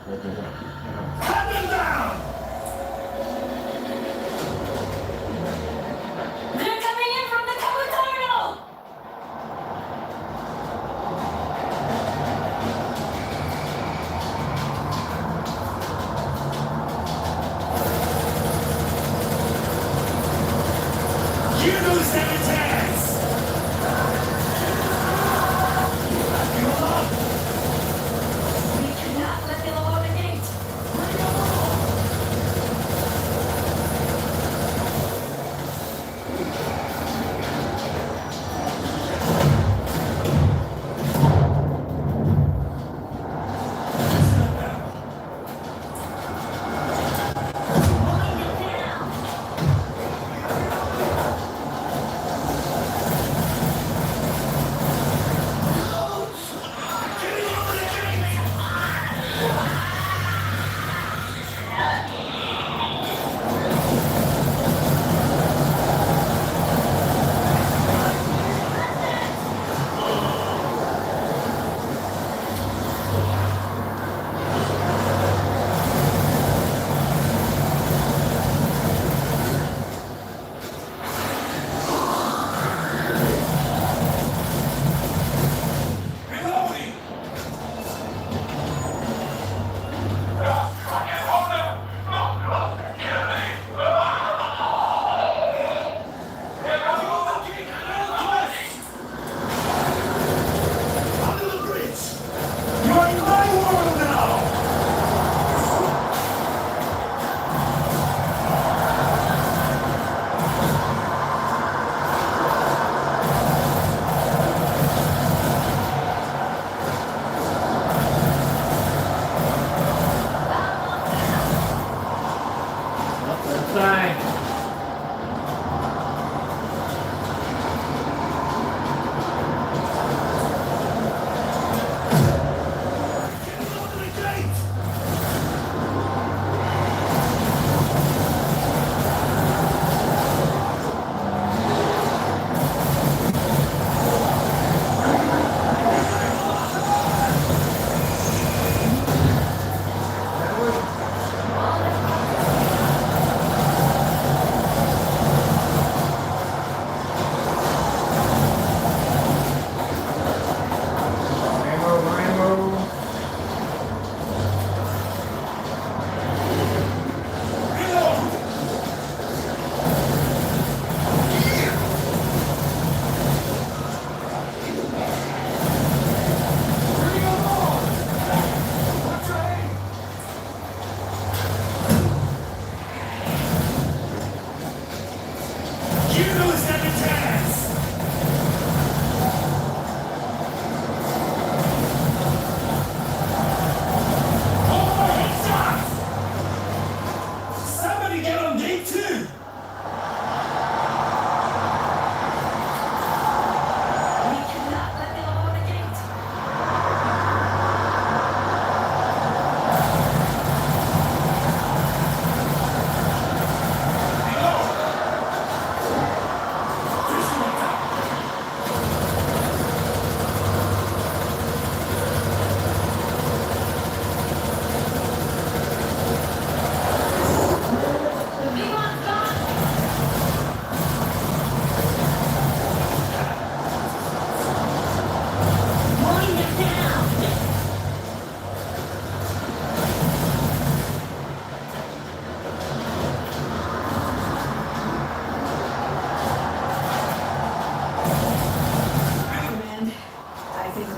Cut them down!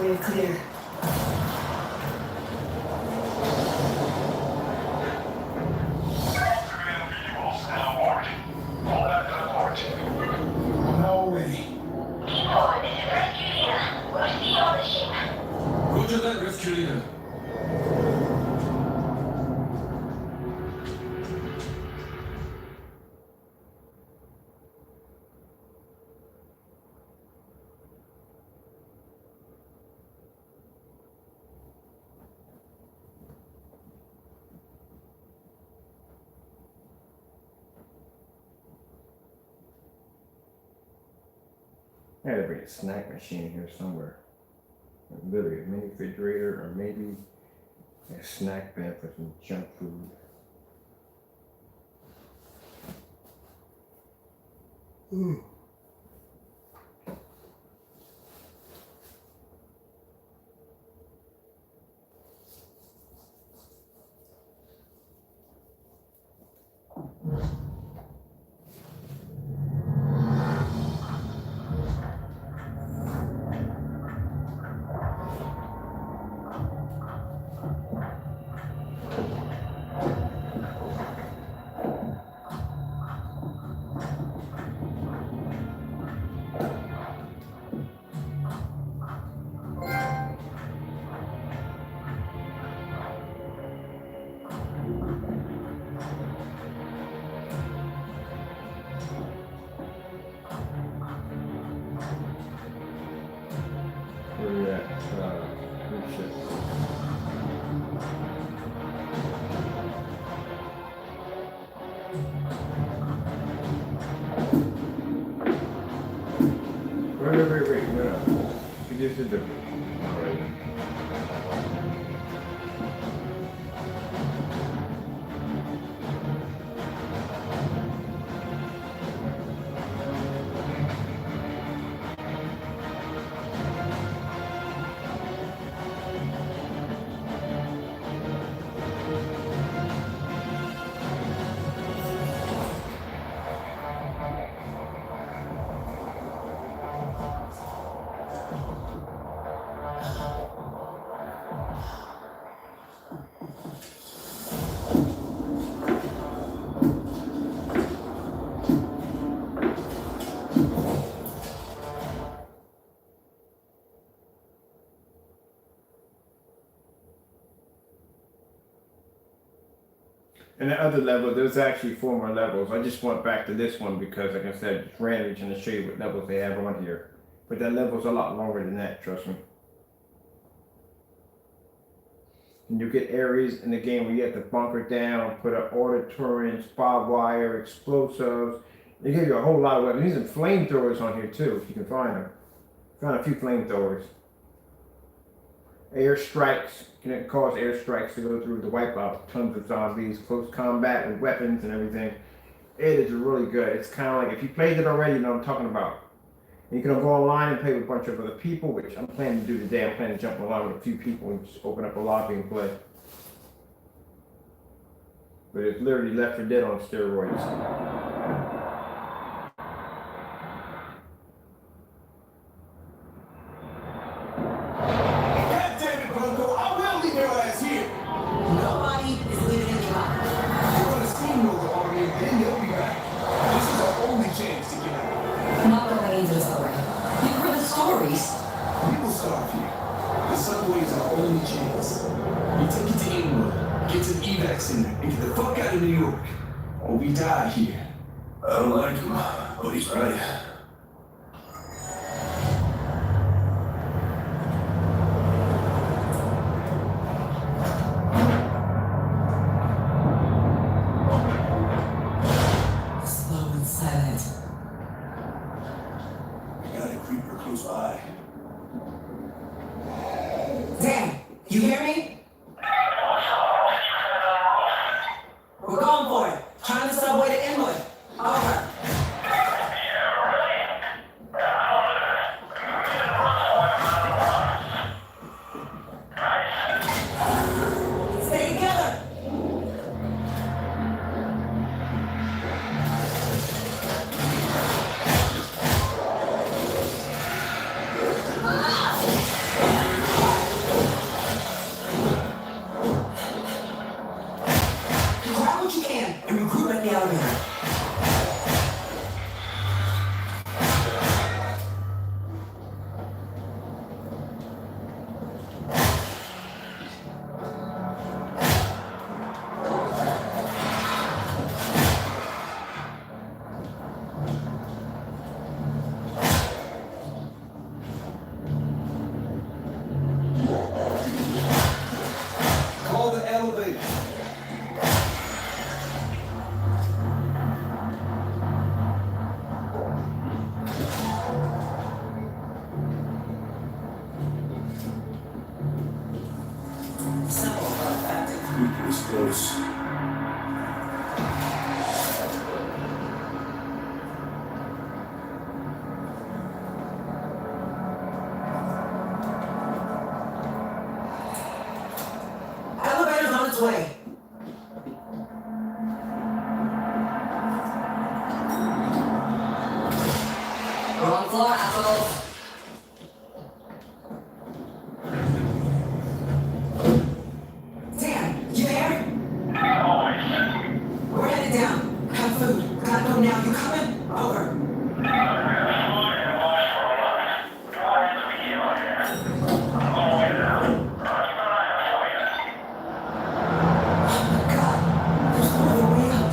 way clear. Command visuals now marked. Fall back to the port. Now ready. People, this is Rescue Leader. We'll see you on the ship. Roger that, rescue leader. I gotta bring a snack machine here somewhere. Literally a mini refrigerator or maybe a snack bin for some junk food. Ooh. We're at cruise ship. Wait, no. We just did the already. And the other level, there's actually 4 more levels. I just went back to this one because, like I said, it's random trying to show you what levels they have on here. But that level's a lot longer than that, trust me. And you get areas in the game where you have to bunker down, put up auditorium, barbed wire, explosives. They give you a whole lot of weapons. There's some flamethrowers on here too, if you can find them. Found a few flamethrowers. Airstrikes, can cause airstrikes to go through to wipe out tons of zombies, close combat with weapons and everything. It is really good. It's kind of like, if you played it already, you know what I'm talking about. And you can go online and play with a bunch of other people, which I'm planning to do today. I'm planning to jump online with a few people and just open up a lobby and play. But it's literally Left 4 Dead on steroids. Nobody is leaving it behind. We're gonna steamroll the army and then they'll be back. This is our only chance to get out. I'm not going into this already. You've heard the stories. People starve here. The subway is our only chance. We take it to England, get to the evac center, and get the fuck out of New York. Or we die here. I don't like him, but he's right. Slow and silent. We got a creeper close by. Dan, you hear me? We're going for it. Trying the subway to Inwood. Over. Stay together. close. Elevator's on its way. Wrong floor, assholes. Dan, you there? Always. We're headed down. Have food. Gotta go now. You coming? Over. Oh my God. There's no other way out.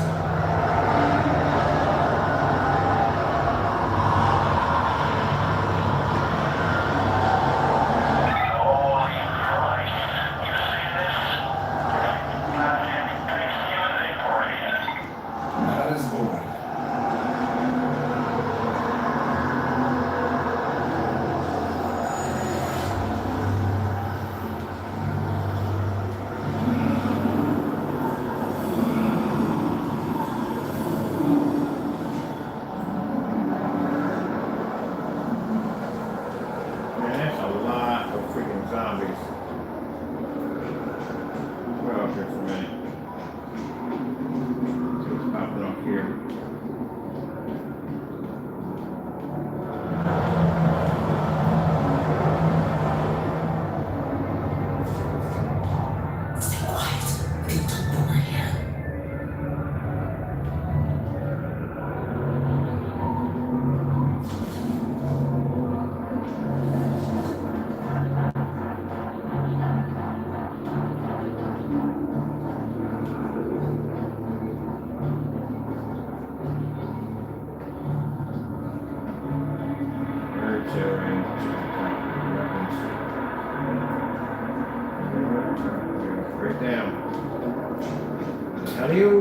That is boring. Man, that's a lot of freaking zombies. We're out here for a minute. See what's popping up here. Stay quiet. They don't know we're here. Artillery, weapons. Right down. How do you?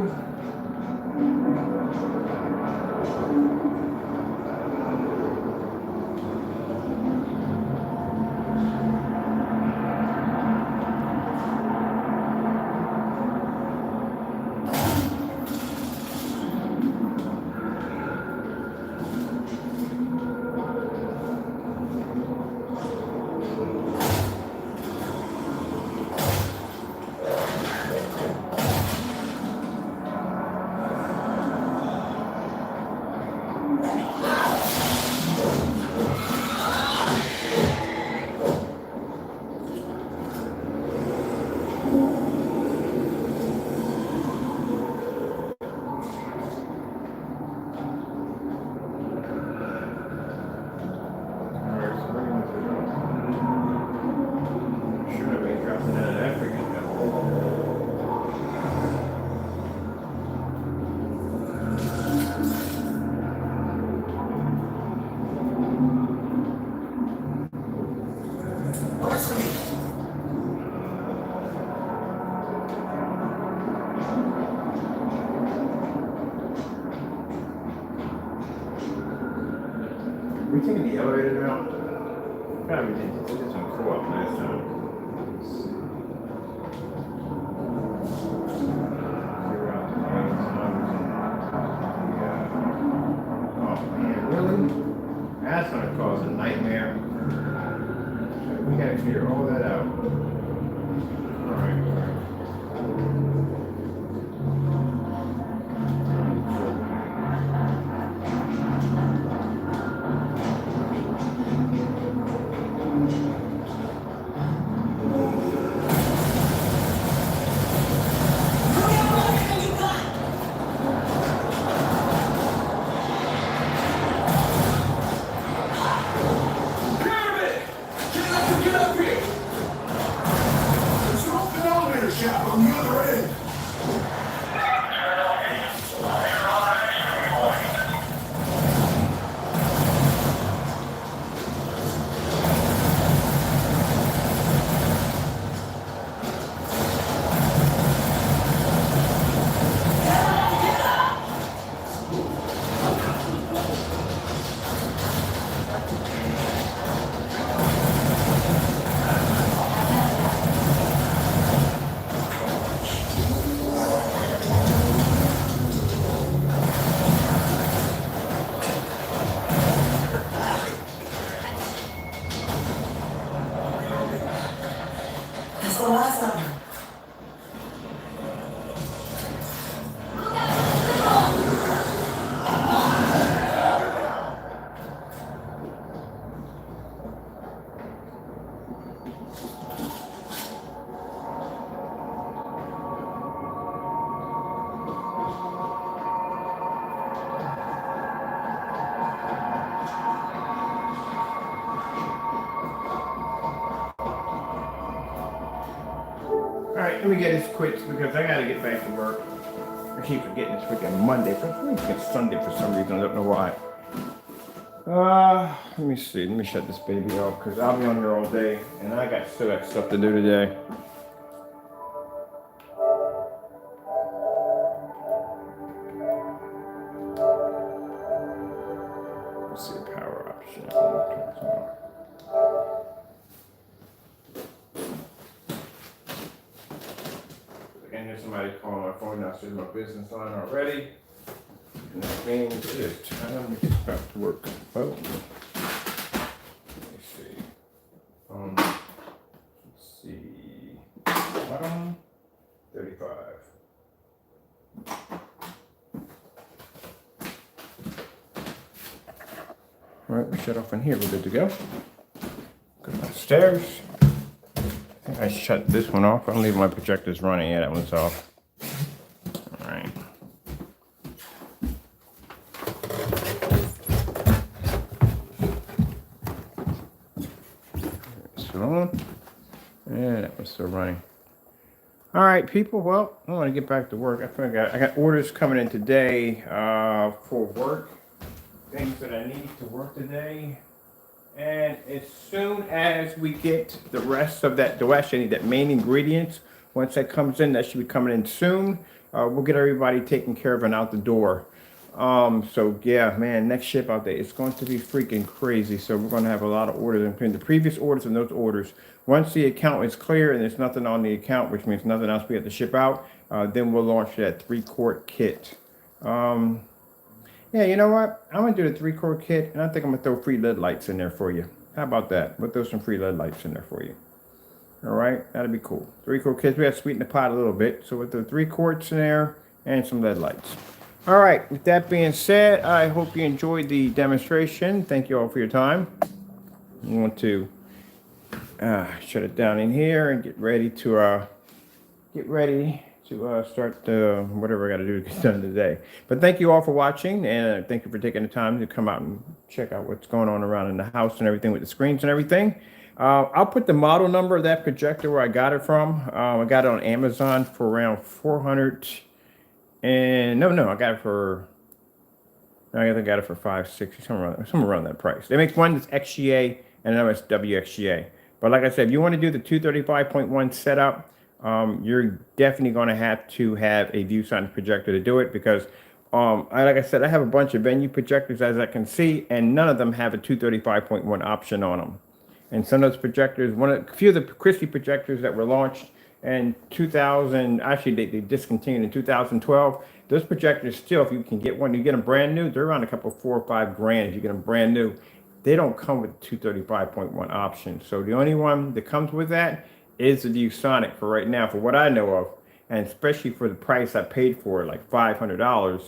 Where's the We taking the elevator out? God, we did some co-op last time. Figure out the names, numbers, and oh man, really? That's gonna cause a nightmare. We gotta figure all that out. Alright. Pyramid! Get up here! let me get this quick because I gotta get back to work. I keep forgetting it's freaking Monday. For some reason, it's Sunday for some reason. I don't know why. Let me see. Let me shut this baby off because I'll be on here all day and I still got stuff to do today. Let's see, power option. I can hear somebody calling my phone now. So my business line already. And that means it is time to get back to work. Oh. Let me see. Let's see. Bottom 35. All right, we shut off in here. We're good to go. Go downstairs. I think I shut this one off. I don't leave my projectors running. Yeah, that one's off. All right. Still on. Yeah, that one's still running. All right, people. Well, I want to get back to work. I got orders coming in today for work. Things that I need to work today, and as soon as we get the rest of that, I need that main ingredients. Once that comes in, that should be coming in soon. We'll get everybody taken care of and out the door. So yeah, man, next ship out there, it's going to be freaking crazy. So we're going to have a lot of orders between the previous orders and those orders. Once the account is clear and there's nothing on the account, which means nothing else we have to ship out, then we'll launch that 3-quart kit. Yeah, you know what? I'm going to do the 3-quart kit, and I think I'm going to throw free LED lights in there for you. How about that? We'll throw some free LED lights in there for you. All right? That'll be cool. 3-quart kits. We have to sweeten the pot a little bit. So we'll throw 3 quarts in there and some LED lights. All right. With that being said, I hope you enjoyed the demonstration. Thank you all for your time. I want to shut it down in here and get ready to start whatever I got to do to get done today. But thank you all for watching, and thank you for taking the time to come out and check out what's going on around in the house and everything with the screens and everything. I'll put the model number of that projector where I got it from. I got it on Amazon for around 400, and I got it for 560, somewhere around that price. They make one that's XGA and another that's WXGA. But like I said, if you want to do the 235.1 setup, you're definitely going to have a Viewsonic projector to do it because, like I said, I have a bunch of venue projectors as I can see, and none of them have a 235.1 option on them. And some of those projectors, a few of the Christie projectors that were launched in 2000, actually they discontinued in 2012. Those projectors still, if you can get one, you get them brand new, they're around a couple, $4 or $5 grand if you get them brand new. They don't come with 235.1 option. So the only one that comes with that is the Viewsonic for right now, for what I know of, and especially for the price I paid for it, like $500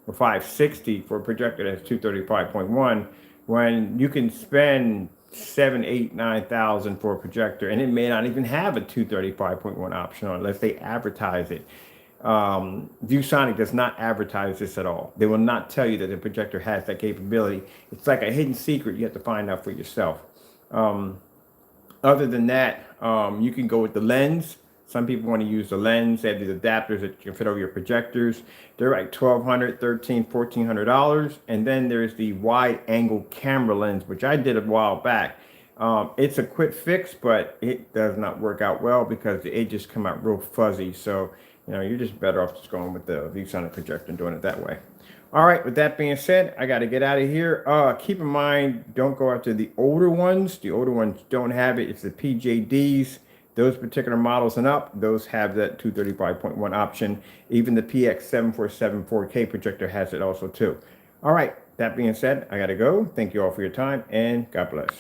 or $560 for a projector that's 235.1, when you can spend $7,000, $8,000, $9,000 for a projector, and it may not even have a 235.1 option on it unless they advertise it. Viewsonic does not advertise this at all. They will not tell you that the projector has that capability. It's like a hidden secret. You have to find out for yourself. Other than that, you can go with the lens. Some people want to use the lens. They have these adapters that you can fit over your projectors. They're like $1,200, $1,300, $1,400. And then there's the wide angle camera lens, which I did a while back. It's a quick fix, but it does not work out well because the edges come out real fuzzy. So, you're just better off just going with the Viewsonic projector and doing it that way. All right, with that being said, I got to get out of here. Keep in mind, don't go after the older ones. The older ones don't have it. It's the PJDs. Those particular models and up, those have that 235.1 option. Even the PX747 4K projector has it also too. All right, that being said, I got to go. Thank you all for your time, and God bless.